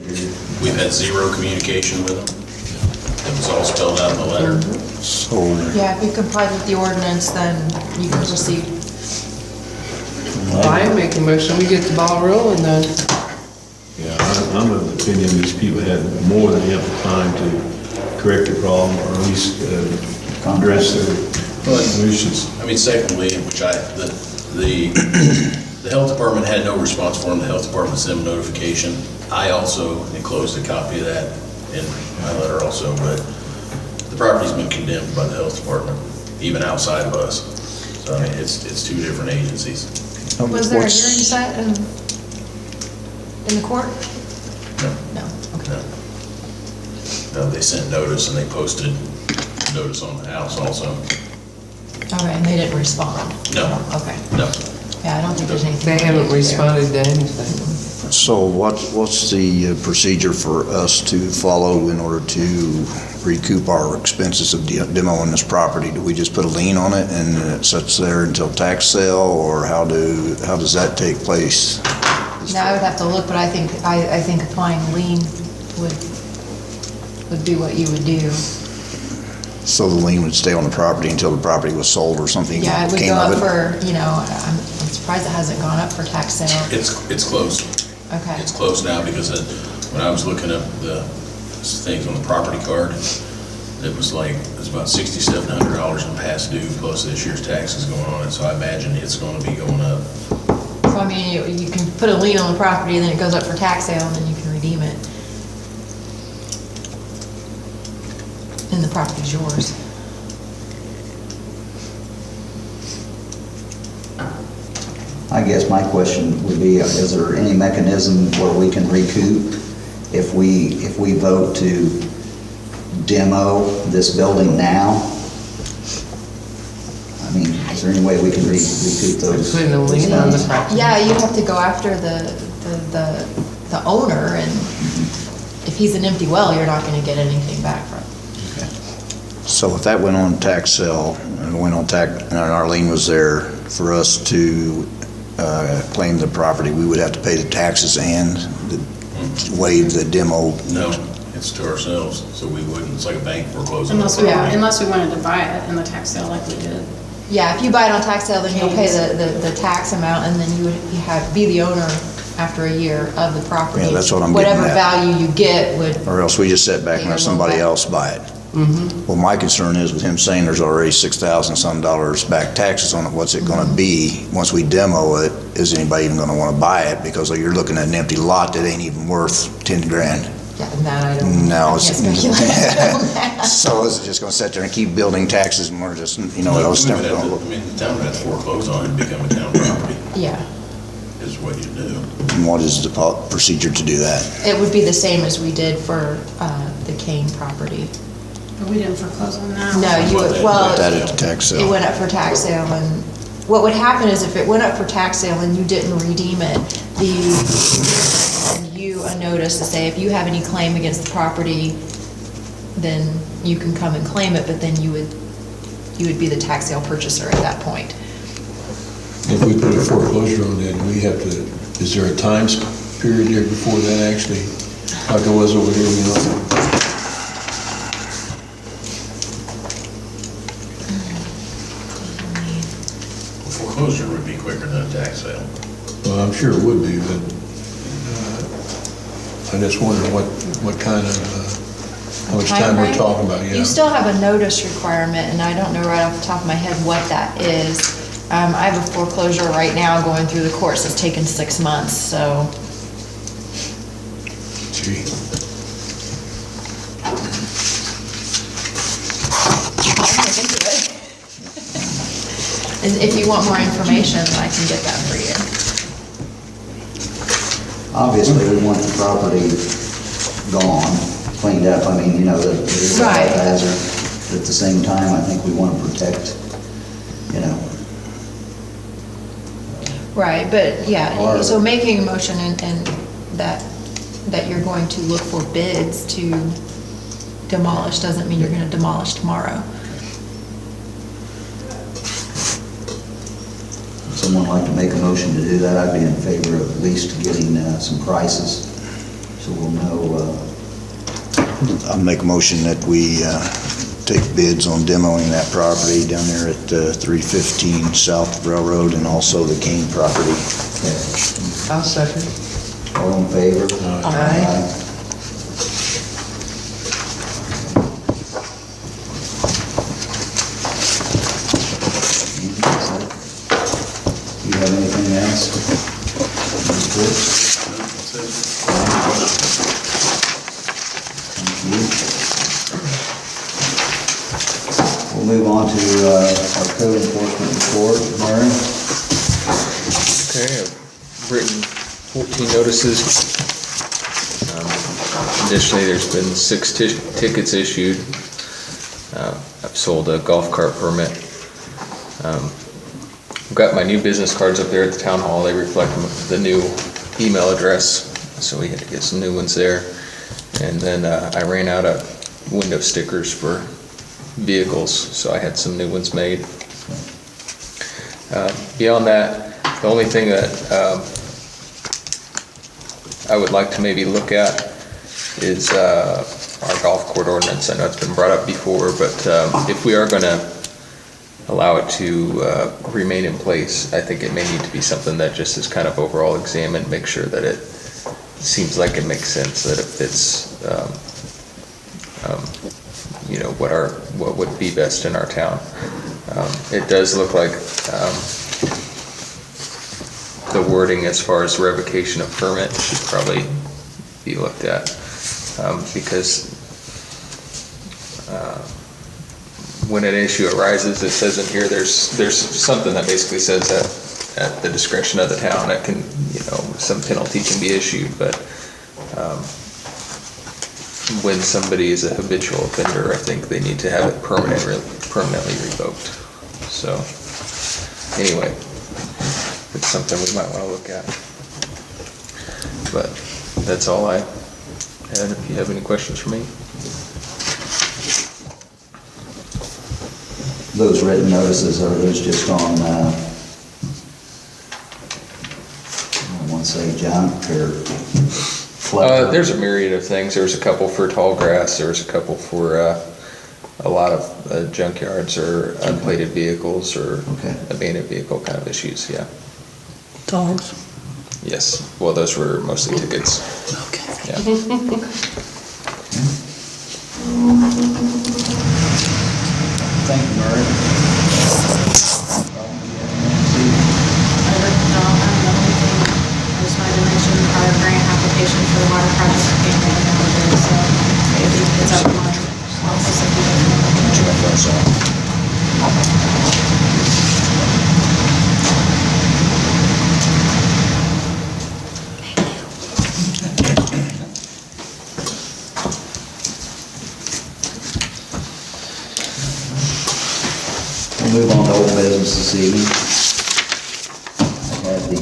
We've had zero communication with them. It was all spelled out in the letter. So, Yeah, if you complied with the ordinance, then you can proceed. I make a motion, we get the ball rolling then. Yeah, I'm of the opinion these people had more than ample time to correct the problem, or at least address their solutions. I mean, secondly, which the health department had no response for them. The health department sent them notification. I also enclosed a copy of that in my letter also, but the property's been condemned by the health department, even outside of us. So, I mean, it's two different agencies. Was there a hearing set in the court? No, No, okay. no. No, they sent notice and they posted notice on the house also. Okay, and they didn't respond? No. Okay. No. Yeah, I don't think there's anything. They haven't responded to anything. so what's the procedure for us to follow in order to recoup our expenses of demoing this property? Do we just put a lien on it and it sits there until tax sale, or how does that take place? Now, I would have to look, but I think applying lien would be what you would do. So the lien would stay on the property until the property was sold or something Yeah, it would came go of up it? for, I'm surprised it hasn't gone up for tax sale. It's closed. Okay. It's closed now because when I was looking up the things on the property card, it was about $6,700 in past due plus this year's taxes going on it. So I imagine it's going to be going up. So, I mean, you can put a lien on the property, and then it goes up for tax sale, and then you can redeem it. And the property's yours. I guess my question would be, is there any mechanism where we can recoup if we vote to demo this building now? I mean, is there any way we can recoup those? Putting a lien on the property. Yeah, you have to go after the owner, and if he's an empty well, you're not gonna get anything back from it. So if that went on tax sale and went on tax, and our lien was there for us to claim the property, we would have to pay the taxes and waive the demo. No, it's to ourselves, so we wouldn't. It's like a bank foreclosing. Yeah. Unless we wanted to buy it in the tax sale like we did. Yeah, if you buy it on tax sale, then you'll pay the tax amount, and then you would be the owner after a year of the property. Yeah, that's what I'm getting Whatever at. value you get would, Or else we just sit back and Yeah, let somebody okay. else buy it. Well, my concern is with him saying there's already $6,000 some back taxes on it, what's it gonna be once we demo it? Is anybody even gonna wanna buy it? Because you're looking at an empty lot that ain't even worth 10 grand. yeah, that I don't, No, I can't it's- speculate on that. So is it just gonna sit there and keep building taxes and we're just, I was I never gonna look. mean, the town would have to foreclose on it and become a town property, Yeah, is what you do. And what is the procedure to do that? it would be the same as we did for the Kane property. But we didn't foreclose on that. No, you Well, would, well, That at the tax it sale. went up for tax sale, and what would happen is if it went up for tax sale and you didn't redeem it, send you a notice to say, if you have any claim against the property, then you can come and claim it, but then you would be the tax sale purchaser at that point. If we put a foreclosure on that, we have to, is there a time period there before that actually, like it was over here, Foreclosure would be quicker than a tax sale. Well, I'm sure it would be, but I just wonder what kind of, how much time we're Timeframe? talking about, yeah. You still have a notice requirement, and I don't know right off the top of my head what that is. I have a foreclosure right now going through the courts that's taken 6 months, so. Gee. I'll look into it. And if you want more information, I can get that for you. Obviously, we want the property gone, cleaned up. I mean, that it is a Right. health hazard. But at the same time, I think we want to protect, Right, but yeah, Or- so making a motion and that you're going to look for bids to demolish doesn't mean you're gonna demolish tomorrow. someone like to make a motion to do that, I'd be in favor of at least getting some prices, so we'll know, I'll make a motion that we take bids on demoing that property down there at 315 South Railroad and also the Kane property. I'll second. all in favor? Aye. You have anything else? Thank you. We'll move on to our code enforcement report. Murray? Okay, I've written 14 notices. Additionally, there's been 6 tickets issued. I've sold a golf cart permit. I've got my new business cards up there at the town hall. They reflect the new email address, so we had to get some new ones there. And then I ran out of window stickers for vehicles, so I had some new ones made. Beyond that, the only thing that I would like to maybe look at is our golf court ordinance. I know it's been brought up before, but if we are going to allow it to remain in place, I think it may need to be something that just is kind of overall examined, make sure that it seems like it makes sense, that it fits, what would be best in our town. It does look like the wording as far as revocation of permit should probably be looked at, because when an issue arises, it says in here, there's something that basically says that at the discretion of the town, that can, some penalty can be issued, but when somebody is a habitual offender, I think they need to have it permanently revoked. So, anyway, it's something we might want to look at. But that's all I had. If you have any questions for me. Those written notices, are those just on, I don't want to say junk or clutter? There's a myriad of things. There's a couple for tall grass. There's a couple for a lot of junkyards or unplated vehicles or Okay. abandoned vehicle kind of issues, yeah. Dogs. Yes, well, those were mostly tickets. Okay. Yeah. Thank you, Murray. I just wanted to mention our grant application for the water project that came in nowadays, so it's up on office if you guys want to check those out. We'll move on to old business this evening. I have the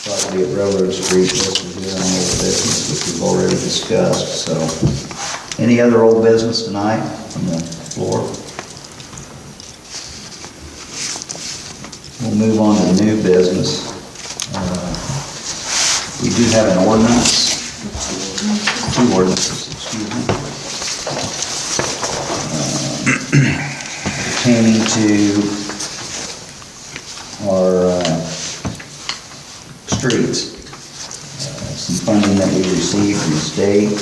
property at Railroad Street listed here on old business, which we've already discussed, so. Any other old business tonight from the floor? We'll move on to new business. We do have an ordinance, 2 ordinances, excuse me. Pertaining to our streets. Some funding that we received from the state.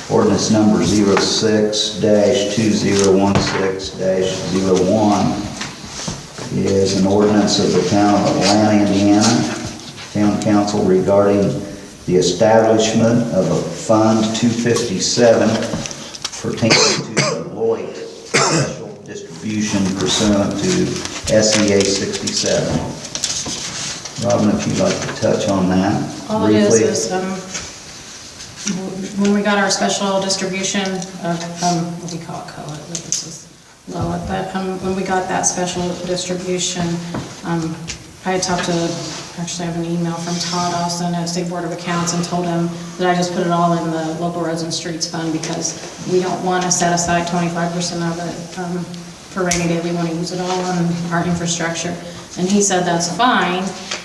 Ordinance number 06-2016-01 is an ordinance of the town of Atlanta, Indiana, Town Council regarding the establishment of a Fund 257 pertaining to the Lloyd Special Distribution pursuant to SEA 67. Robin, if you'd like to touch on that All it briefly. is, when we got our special distribution of, what do you call it, this is low, but when we got that special distribution, I had talked to, actually I have an email from Todd Austin at State Board of Accounts and told him that I just put it all in the local roads and streets fund because we don't want to set aside 25% of it for rainy day. We want to use it all on our infrastructure. And he said that's fine,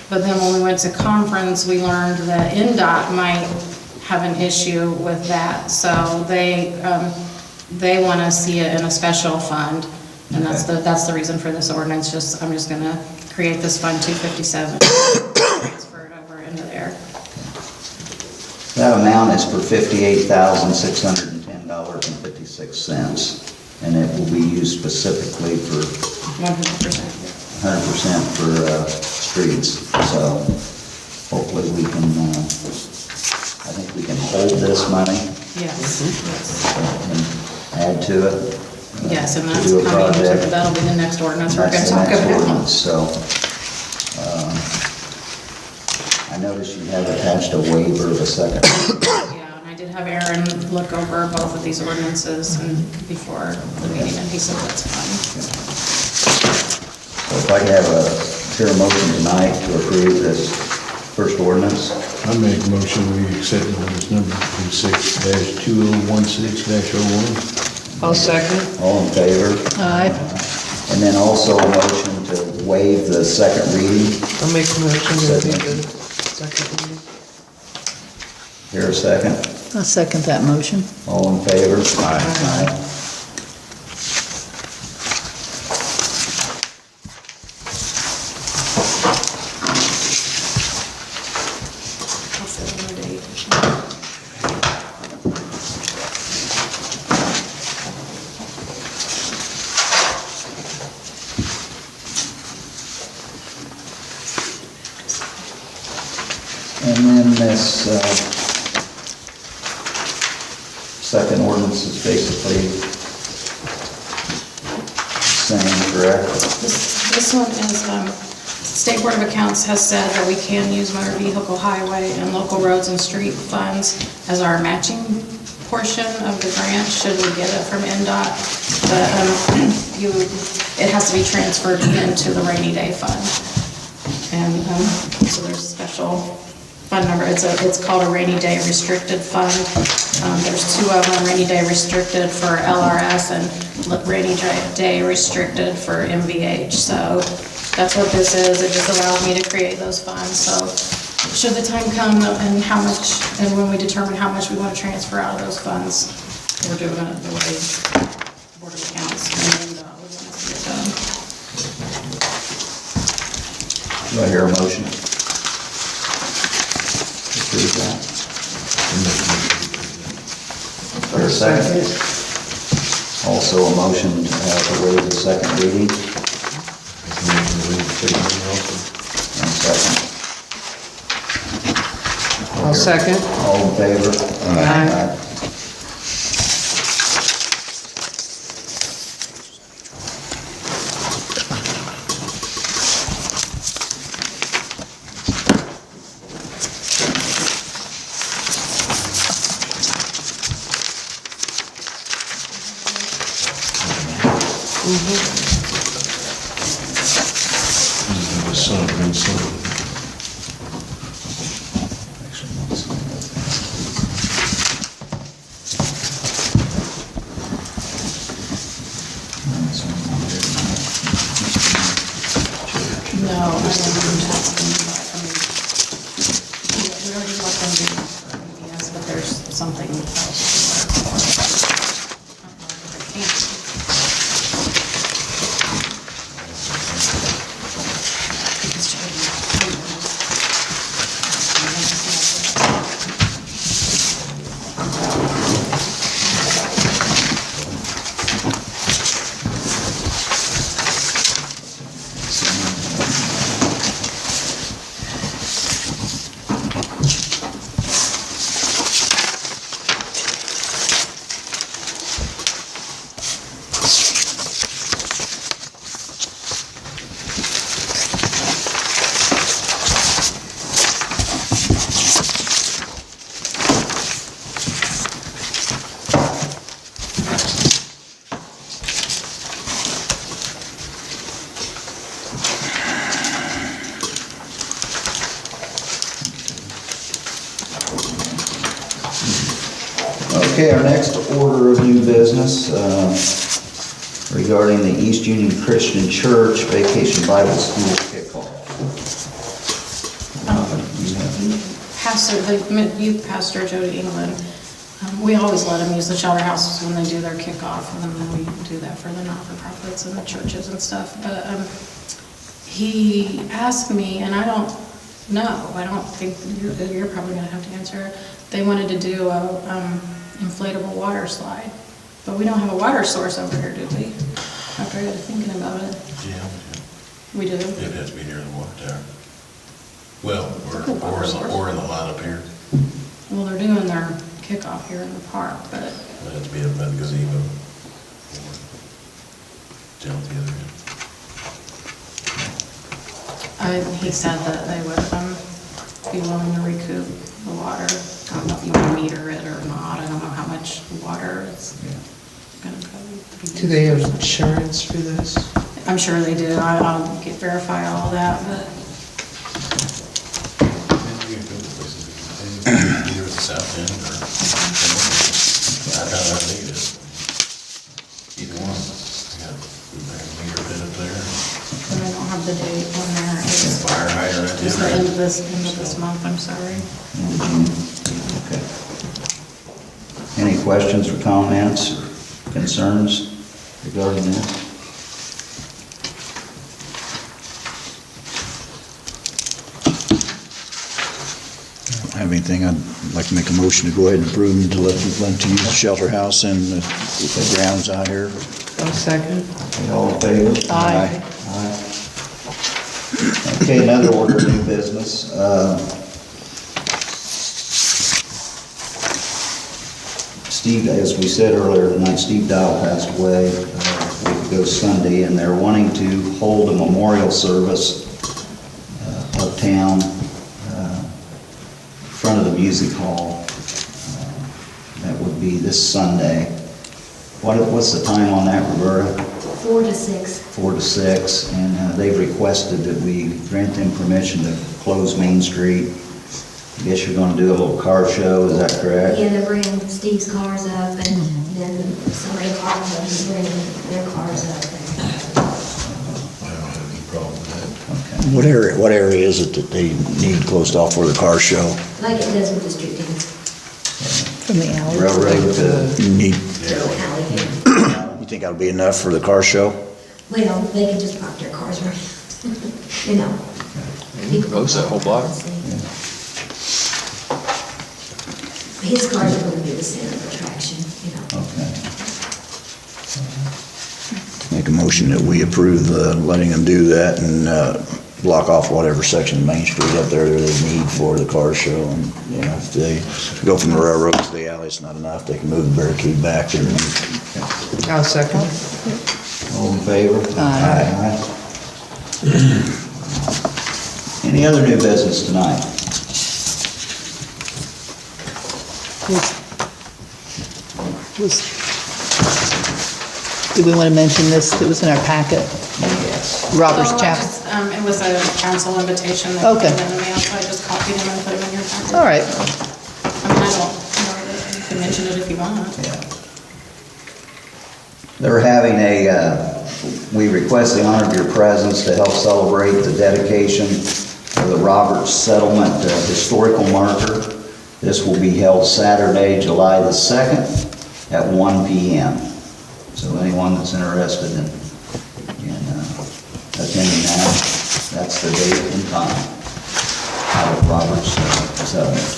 but then when we went to conference, we learned that NDOT might have an issue with that, so they want to see it in a special fund, and that's the reason for this ordinance. I'm just gonna create this fund 257, transfer it over into there. That amount is for $58,610.56, and it will be used specifically for 100%. 100% for streets. So hopefully we can, I think we can hold this money Yes, and add to it. yes, and to that's do a coming, project. that'll be the next ordinance we're That's gonna the talk next about. ordinance. So I noticed you have attached a waiver of a second. Yeah, and I did have Aaron look over both of these ordinances and before the meeting, and he said that's fine. So if I could have hear a motion tonight to approve this first ordinance. I make a motion, we accept ordinance number 26-2016-01. I'll second. All in favor? Aye. And then also a motion to waive the second reading. I'll make a motion to read the second reading. Here a second. I'll second that motion. All in favor? Aye. I'll set another date. And then this second ordinance is basically the same, correct? This one is, State Board of Accounts has said that we can use motor vehicle, highway, and local roads and street funds as our matching portion of the grant, should we get it from NDOT. But it has to be transferred into the rainy day fund. And so there's a special fund number. It's called a rainy day restricted fund. There's two of them, rainy day restricted for LRS and rainy day restricted for MVH. So that's what this is. It just allows me to create those funds. So should the time come and how much, and when we determine how much we want to transfer out of those funds, we're doing it the way Board of Accounts and we want to see it done. Do I hear a motion? Approve that. Hear a second? Also a motion to waive the second reading. And second. I'll second. All in favor? Aye. Son, grandson. No, I don't have to, we already let them do, yes, but there's something else. Okay, our next order of new business regarding the East Union Christian Church Vacation Bible School kickoff. You have pastor, the youth pastor, Jody England, we always let them use the shelter houses when they do their kickoff, and then we do that for the not-for-profits and the churches and stuff. But he asked me, and I don't know, I don't think, you're probably gonna have to answer it. They wanted to do a inflatable water slide, but we don't have a water source over here, do we? After I got to thinking about it. Yeah, We do? it has to be near the water tower. Well, or in the line up here. Well, they're doing their kickoff here in the park, but It has to be up by the gazebo. Or down at the other end. he said that they would be willing to recoup the water. I don't know if you can meter it or not. I don't know how much water it's gonna probably be. Do they have insurance for this? I'm sure they do. I'll verify all that, but Either at the south end or, I think it is. Either one. I got a meter pit up there. I don't have the date on there. It's Fire hydrant at the it's the other end end. of this month, I'm sorry. Okay. Any questions or comments or concerns regarding this? Have anything, I'd like to make a motion to go ahead and approve them to let them to use the shelter house and the grounds out here. I'll second. Okay, all in favor? Aye. Aye. Okay, another order of new business. Steve, as we said earlier tonight, Steve Dial passed away a week ago Sunday, and they're wanting to hold a memorial service uptown, in front of the music hall. That would be this Sunday. What's the time on that, Roberta? 4 to 6. 4 to 6, and they've requested that we grant them permission to close Main Street. I guess you're gonna do a little car show, is that correct? Yeah, they're bringing Steve's cars up, and then somebody called them to bring their cars up. I don't have any problem with that. Okay. What area is it that they need closed off for the car show? Like it does with the street things. From the alley. Railroad to, You need, You you think that'll be enough for the car show? Well, they can just park their cars right, you know. You can post that whole block. His cars are gonna be the center of attraction, you know. okay. Make a motion that we approve letting them do that and block off whatever section of Main Street up there they need for the car show. And, you know, if they go from the railroad to the alley, it's not enough, they can move the barricade back and I'll second. All in favor? Aye. Aye. Any other new business tonight? Do we want to mention this? It was in our packet. Robert's Oh, I Chapel. just, it was a council invitation that Okay. came in the mail, so I just copied them and put them in your packet. All right. I mean, I don't know, you can mention it if you want. Yeah. They're having we request the honor of your presence to help celebrate the dedication of the Roberts Settlement historical marker. This will be held Saturday, July the 2nd at 1 p.m. So anyone that's interested in attending that's the date and time out of Roberts Settlement.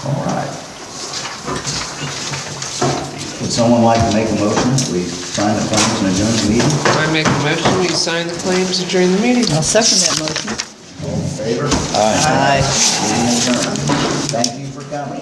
All right. Would someone like to make a motion? We sign the claims and adjourn the meeting? I make a motion, we sign the claims during the meeting. I'll second that motion. All in favor? Aye. Meeting adjourned. Thank you for coming.